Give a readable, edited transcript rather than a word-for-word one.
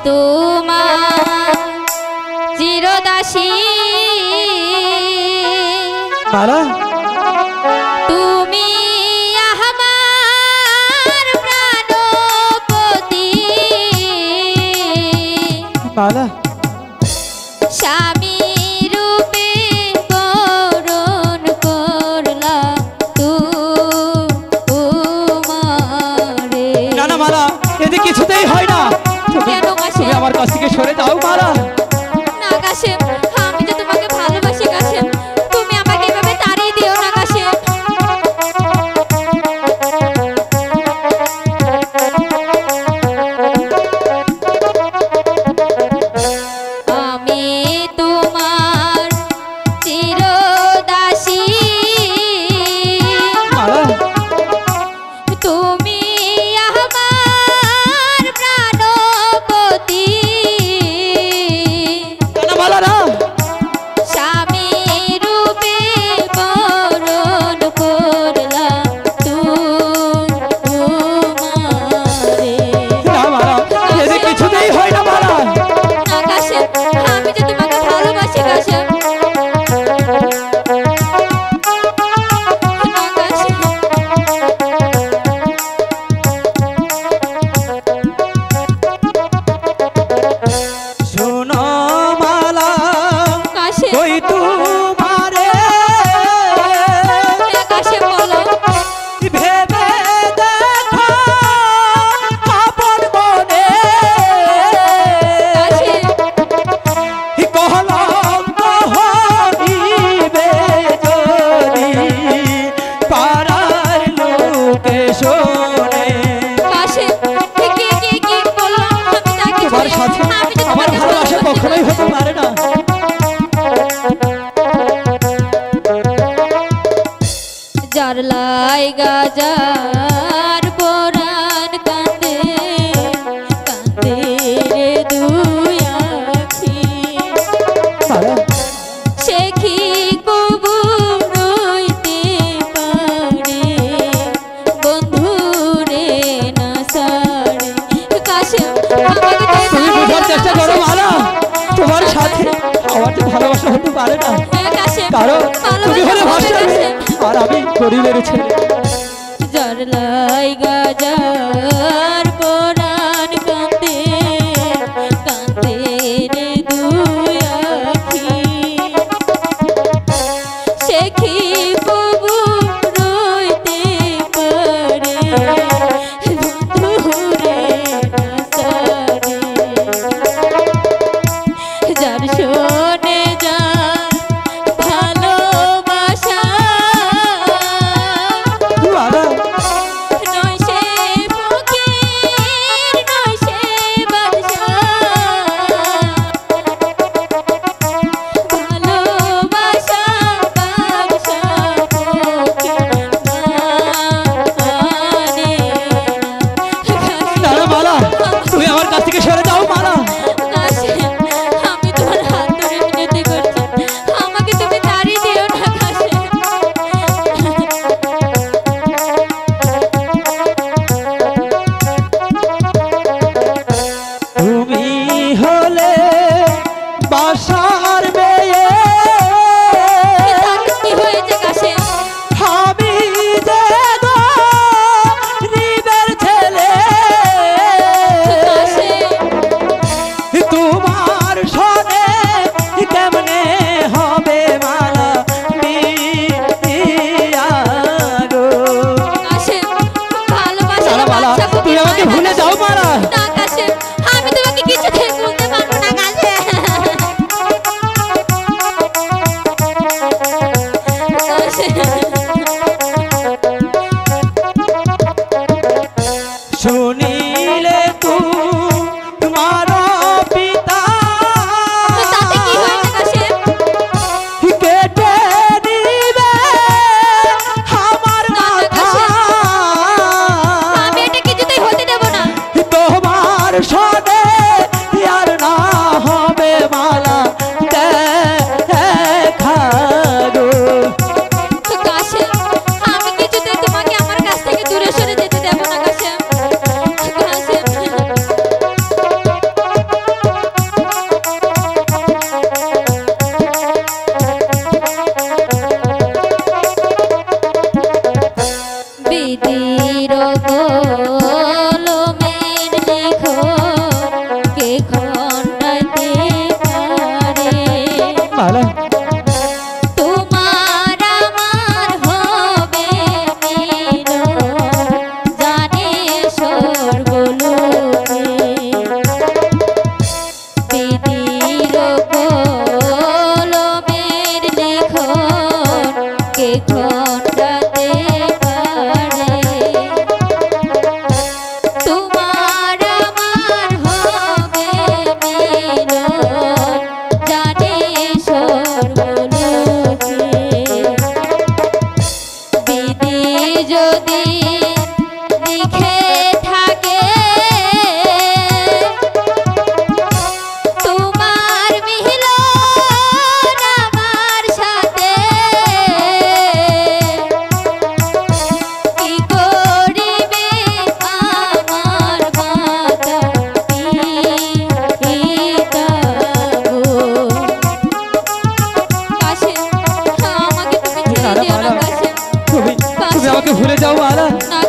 তোমার চিরদাসী মালা তুমি আমার প্রাণপতি মালা স্বামী রূপে বরণ করলাম তোমারে। না না মালা, এতে কিছুতেই হয় না। কেন কাশেম? তুমি আমার কাছ থেকে সরে যাও মালা। না কাশেম, আমি যে তোমাকে ভালোবাসি কাশেম, তুমি আমাকে এভাবে তাড়িয়ে দিও না কাশেম। আমি তোমার চিরদাসী মালা তুমি আমার প্রাণপতি না না মালা না। স্বামী রূপে বরণ করলাম তোমারে। না মালা, এতে কিছুতেই হয় না মালা। না কাশেম, আমি যে তোমাকে ভালোবাসি কাশেম। না কাশেম, শোনো মালা, কাশেম, ওই তোমারে না কাশেম বলো। ভেবে দেখো আপন মনে, কাশেম, কলঙ্ক হইবে যদি পাড়ার লোকে শোনে। কাশেম, কি বললাম আমি তা কিছু তোমার সাথে আমি যে আমার তোমাকে ভালোবাসা কখনোই হতে পারে না। যার লাইগা যার পরাণ কান্দে কান্দে রে দুই আখি, সে কি কবু রইতে পারে বন্ধু রে না সারে। কাশেম, আমাকে তুমি বোঝার চেষ্টা করো মালা, তোমার সাথে আমার যে ভালোবাসা হতে পারে না। কাশেম, কারণ তুমি হলে ভালোবাসা ভাষা কাশেম। আর আমি গরিবের ছেলে। যার লাইগা যার পরাণ কান্দে কান্দে রে দুই আখি, সে কি কবু রইতে পারে বন্ধু রে না সারে। যার শোনে যার ভালোবাসা মালা নয় সে ফকির নয় সে বাদশা, ভালোবাসা বাদশা ফকির মানে না না মালা, তুমি আমার কাছ থেকে সরে যাও মালা। কাশেম, আমি তোমার হাত ধরে মিনতি করছি, আমাকে তুমি তাড়িয়ে দিও না কাশেম। তুমি হলে বাসার মেয়ে, কি হয়েছে কাশেম? আমি যে গরিবের ছেলে। কাশেম, মালা তোমার আমার হবে মিলন জানে স্বর্গলোকে বিধির কলমের লেখন কে খণ্ডাতে পারে তোমার আমার হবে মিলন জানে স্বর্গলোকে বিধি যদি লিখে থাকে তোমার মিলন আমার সাথে কি করিবে আমার মাতা পিতা গো কাশিম আমাকে তুমি ছেড়ে দিও না কাশিম তুমি আমাকে ভুলে যাও মালা না